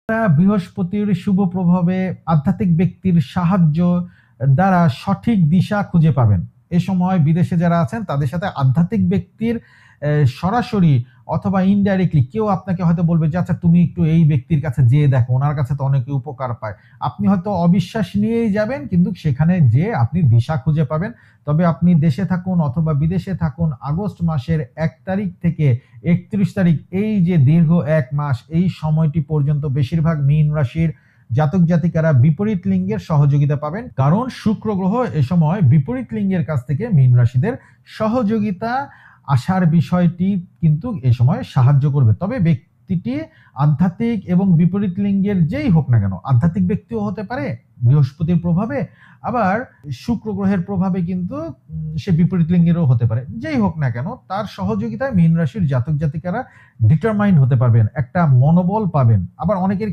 বৃহস্পতির শুভ প্রভাবে আধ্যাত্মিক ব্যক্তির সাহায্য দ্বারা সঠিক দিশা খুঁজে পাবেন। এ সময় বিদেশে যারা আছেন তাদের সাথে আধ্যাত্মিক ব্যক্তির সরাসরি অথবা ইনডাইরেক্টলি কেউ আপনাকে হয়তো বলবে যে, "আচ্ছা তুমি একটু এই ব্যক্তির কাছে যেয়ে দেখো, উনার কাছে তো অনেকে উপকার পায়।" আপনি হয়তো অবিশ্বাস নিয়েই যাবেন কিন্তু সেখানে যেয়ে আপনি দিশা খুঁজে পাবেন। তবে আপনি দেশে থাকুন অথবা বিদেশে থাকুন, আগস্ট মাসের ১ তারিখ থেকে ৩১ তারিখ এই যে দীর্ঘ ১ মাস এই সময়টি পর্যন্ত বেশিরভাগ মীন রাশির জাতক জাতিকারা বিপরীত লিঙ্গের সহযোগিতা পাবেন। কারণ শুক্র গ্রহ এ সময় বিপরীত লিঙ্গের কাছ থেকে মীন রাশিদের সহযোগিতা আসার বিষয়টি কিন্তু এ সময় সাহায্য করবে। তবে ব্যক্তিটি আধ্যাত্মিক এবং বিপরীত লিঙ্গের যেই হোক না কেন, আধ্যাত্মিক ব্যক্তিও হতে পারে বৃহস্পতির প্রভাবে, আবার শুক্র গ্রহের প্রভাবে কিন্তু সে বিপরীত লিঙ্গেরও হতে পারে। যেই হোক না কেন তার সহযোগিতায় মীন রাশির জাতক জাতিকারা ডিটারমাইন্ড হতে পারবেন, একটা মনোবল পাবেন। আবার অনেকের